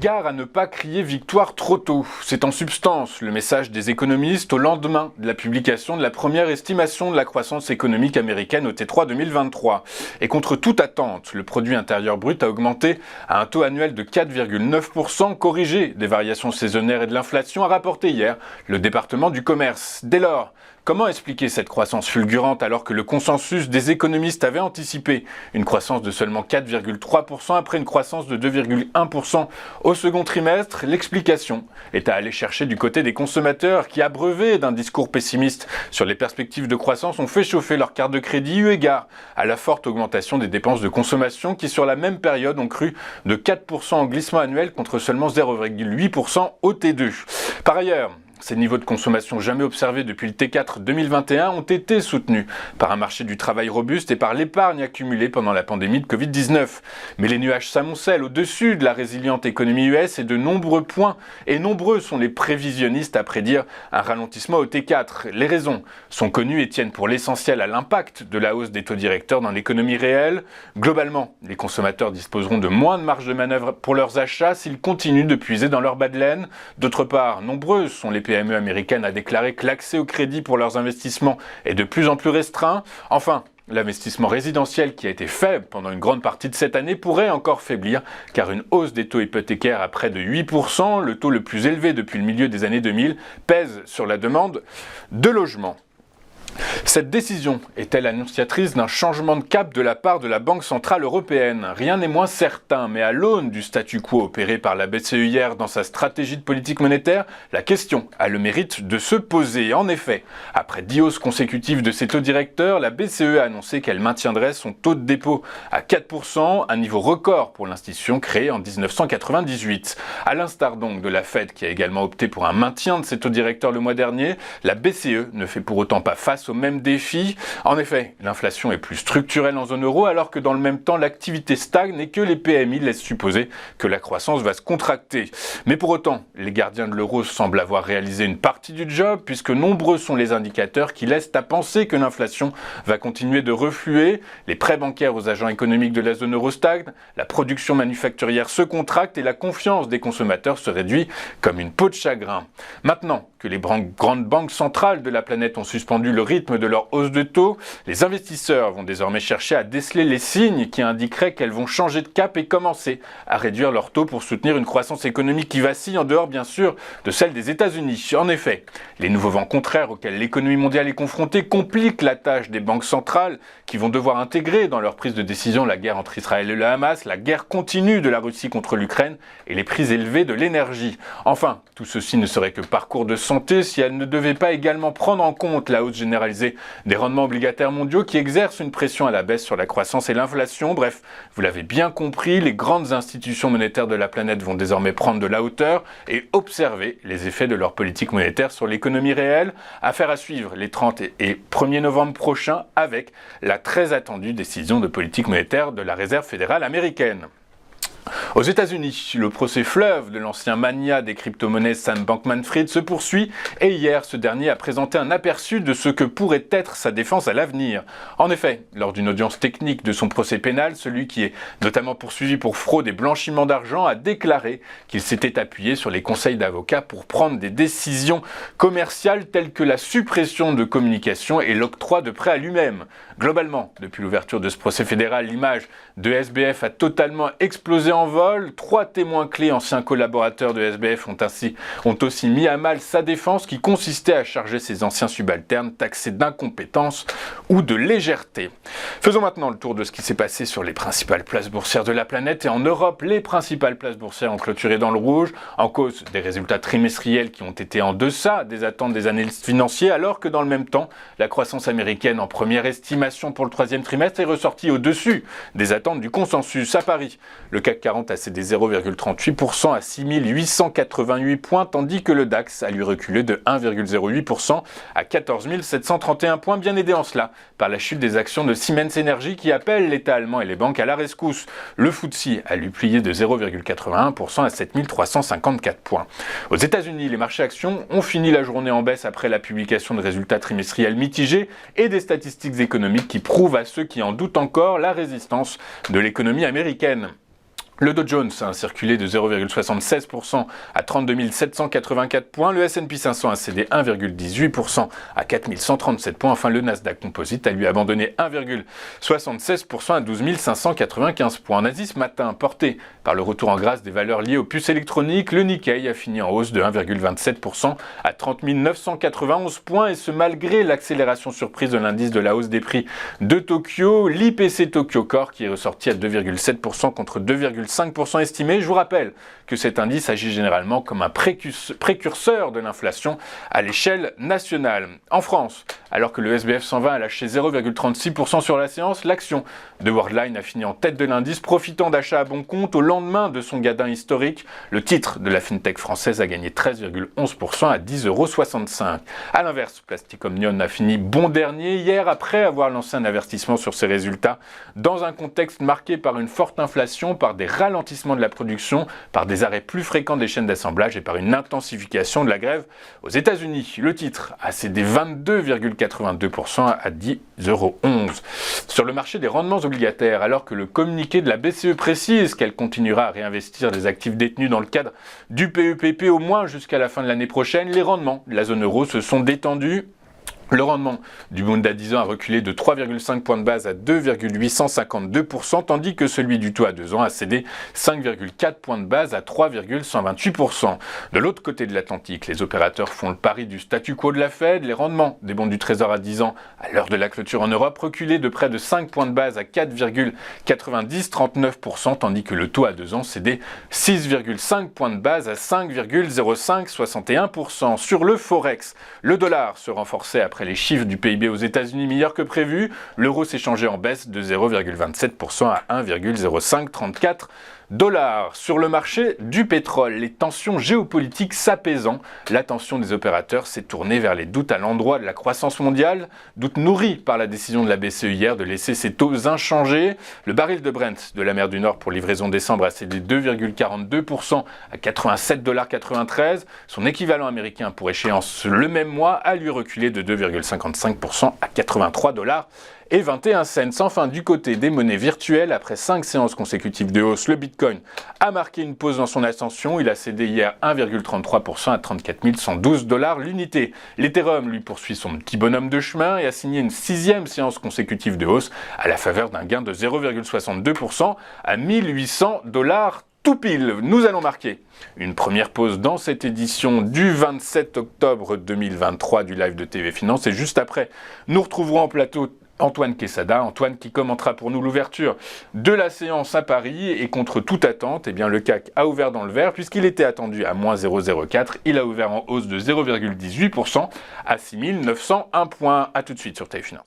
gare à ne pas crier victoire trop tôt. C'est en substance le message des économistes au lendemain de la publication de la première estimation de la croissance économique américaine au T3 2023. Et contre toute attente, le produit intérieur brut a augmenté à un taux annuel de 4,9%, corrigé des variations saisonnières et de l'inflation, a rapporté hier le département du commerce. Dès lors, comment expliquer cette croissance fulgurante alors que le consensus des économistes avait anticipé une croissance de seulement 4,3% après une croissance de 2,1% au second trimestre? L'explication est à aller chercher du côté des consommateurs qui, abreuvés d'un discours pessimiste sur les perspectives de croissance, ont fait chauffer leur carte de crédit eu égard à la forte augmentation des dépenses de consommation qui, sur la même période, ont cru de 4% en glissement annuel contre seulement 0,8% au T2. Par ailleurs, ces niveaux de consommation jamais observés depuis le T4 2021 ont été soutenus par un marché du travail robuste et par l'épargne accumulée pendant la pandémie de Covid-19. Mais les nuages s'amoncellent au-dessus de la résiliente économie US et de nombreux points, et nombreux sont les prévisionnistes à prédire un ralentissement au T4. Les raisons sont connues et tiennent pour l'essentiel à l'impact de la hausse des taux directeurs dans l'économie réelle. Globalement, les consommateurs disposeront de moins de marge de manœuvre pour leurs achats s'ils continuent de puiser dans leur bas de laine. D'autre part, nombreuses sont les PME américaines à déclarer que l'accès au crédit pour leurs investissements est de plus en plus restreint. Enfin, l'investissement résidentiel qui a été faible pendant une grande partie de cette année pourrait encore faiblir car une hausse des taux hypothécaires à près de 8%, le taux le plus élevé depuis le milieu des années 2000, pèse sur la demande de logement. Cette décision est-elle annonciatrice d'un changement de cap de la part de la Banque centrale européenne? Rien n'est moins certain, mais à l'aune du statu quo opéré par la BCE hier dans sa stratégie de politique monétaire, la question a le mérite de se poser. En effet, après 10 hausses consécutives de ses taux directeurs, la BCE a annoncé qu'elle maintiendrait son taux de dépôt à 4%, un niveau record pour l'institution créée en 1998. À l'instar donc de la Fed qui a également opté pour un maintien de ses taux directeurs le mois dernier, la BCE ne fait pour autant pas face au même défi. En effet, l'inflation est plus structurelle en zone euro alors que dans le même temps l'activité stagne et que les PMI laissent supposer que la croissance va se contracter. Mais pour autant, les gardiens de l'euro semblent avoir réalisé une partie du job puisque nombreux sont les indicateurs qui laissent à penser que l'inflation va continuer de refluer, les prêts bancaires aux agents économiques de la zone euro stagnent, la production manufacturière se contracte et la confiance des consommateurs se réduit comme une peau de chagrin. Maintenant que les grandes banques centrales de la planète ont suspendu le rythme de leur hausse de taux, les investisseurs vont désormais chercher à déceler les signes qui indiqueraient qu'elles vont changer de cap et commencer à réduire leurs taux pour soutenir une croissance économique qui vacille en dehors bien sûr de celle des États-Unis. En effet, les nouveaux vents contraires auxquels l'économie mondiale est confrontée compliquent la tâche des banques centrales qui vont devoir intégrer dans leur prise de décision la guerre entre Israël et le Hamas, la guerre continue de la Russie contre l'Ukraine et les prix élevés de l'énergie. Enfin, tout ceci ne serait que parcours de santé si elle ne devait pas également prendre en compte la hausse généralisée des rendements obligataires mondiaux qui exercent une pression à la baisse sur la croissance et l'inflation. Bref, vous l'avez bien compris, les grandes institutions monétaires de la planète vont désormais prendre de la hauteur et observer les effets de leur politique monétaire sur l'économie réelle. Affaire à suivre les 30 et 1er novembre prochains avec la très attendue décision de politique monétaire de la Réserve fédérale américaine. Aux États-Unis, le procès fleuve de l'ancien magnat des crypto-monnaies Sam Bankman-Fried se poursuit et hier, ce dernier a présenté un aperçu de ce que pourrait être sa défense à l'avenir. En effet, lors d'une audience technique de son procès pénal, celui qui est notamment poursuivi pour fraude et blanchiment d'argent a déclaré qu'il s'était appuyé sur les conseils d'avocats pour prendre des décisions commerciales telles que la suppression de communication et l'octroi de prêts à lui-même. Globalement, depuis l'ouverture de ce procès fédéral, l'image de SBF a totalement explosé en vol. 3 témoins clés, anciens collaborateurs de SBF, ont aussi mis à mal sa défense qui consistait à charger ses anciens subalternes taxés d'incompétence ou de légèreté. Faisons maintenant le tour de ce qui s'est passé sur les principales places boursières de la planète et en Europe. Les principales places boursières ont clôturé dans le rouge en cause des résultats trimestriels qui ont été en deçà des attentes des analystes financiers alors que dans le même temps, la croissance américaine en première estimation pour le 3e trimestre est ressortie au-dessus des attentes du consensus. À Paris, le CAC 40 a cédé 0,38% à 6888 points, tandis que le DAX a lui reculé de 1,08% à 14 731 points, bien aidé en cela par la chute des actions de Siemens Energy qui appelle l'État allemand et les banques à la rescousse. Le FTSE a lui plié de 0,81% à 7354 points. Aux États-Unis, les marchés actions ont fini la journée en baisse après la publication de résultats trimestriels mitigés et des statistiques économiques qui prouvent à ceux qui en doutent encore la résistance de l'économie américaine. Le Dow Jones a circulé de 0,76% à 32 784 points. Le S&P 500 a cédé 1,18% à 4 137 points. Enfin, le Nasdaq Composite a lui abandonné 1,76% à 12 595 points. En Asie ce matin, porté par le retour en grâce des valeurs liées aux puces électroniques, le Nikkei a fini en hausse de 1,27% à 30 991 points. Et ce, malgré l'accélération surprise de l'indice de la hausse des prix de Tokyo, l'IPC Tokyo Core qui est ressorti à 2,7% contre 2,5% estimé. Je vous rappelle que cet indice agit généralement comme un précurseur de l'inflation à l'échelle nationale. En France, alors que le SBF 120 a lâché 0,36% sur la séance, l'action de Worldline a fini en tête de l'indice, profitant d'achats à bon compte au lendemain de son gadin historique. Le titre de la FinTech française a gagné 13,11% à 10,65 €. A l'inverse, Plastic Omnium a fini bon dernier hier après avoir lancé un avertissement sur ses résultats dans un contexte marqué par une forte inflation, par des ralentissements de la production, par des arrêts plus fréquents des chaînes d'assemblage et par une intensification de la grève aux États-Unis. Le titre a cédé 22,82% à 10,11 €. Sur le marché des rendements obligataires, alors que le communiqué de la BCE précise qu'elle continuera à réinvestir des actifs détenus dans le cadre du PEPP au moins jusqu'à la fin de l'année prochaine, les rendements de la zone euro se sont détendus. Le rendement du Bund à 10 ans a reculé de 3,5 points de base à 2,852%, tandis que celui du taux à 2 ans a cédé 5,4 points de base à 3,128%. De l'autre côté de l'Atlantique, les opérateurs font le pari du statu quo de la Fed. Les rendements des bons du Trésor à 10 ans à l'heure de la clôture en Europe reculaient de près de 5 points de base à 4,9039%, tandis que le taux à 2 ans cédait 6,5 points de base à 5,0561%. Sur le Forex, le dollar se renforçait après les chiffres du PIB aux États-Unis meilleurs que prévu. L'euro s'est changé en baisse de 0,27% à 1,0534 $. Sur le marché du pétrole, les tensions géopolitiques s'apaisant, l'attention des opérateurs s'est tournée vers les doutes à l'endroit de la croissance mondiale, doutes nourris par la décision de la BCE hier de laisser ses taux inchangés. Le baril de Brent de la mer du Nord pour livraison décembre a cédé 2,42% à 87,93 $. Son équivalent américain pour échéance le même mois a lui reculé de 2,55% à 83,21 $. Enfin, du côté des monnaies virtuelles, après 5 séances consécutives de hausse, le Bitcoin a marqué une pause dans son ascension. Il a cédé hier 1,33% à 34 112 $ l'unité. L'Ethereum lui poursuit son petit bonhomme de chemin et a signé une 6e séance consécutive de hausse à la faveur d'un gain de 0,62% à 1800 $ tout pile. Nous allons marquer une première pause dans cette édition du 27 octobre 2023 du live de TV Finance et juste après, nous retrouverons en plateau Antoine Quesada, Antoine qui commentera pour nous l'ouverture de la séance à Paris et contre toute attente, eh bien le CAC a ouvert dans le vert puisqu'il était attendu à moins 0,04, il a ouvert en hausse de 0,18% à 6 901 points. A tout de suite sur TV Finance.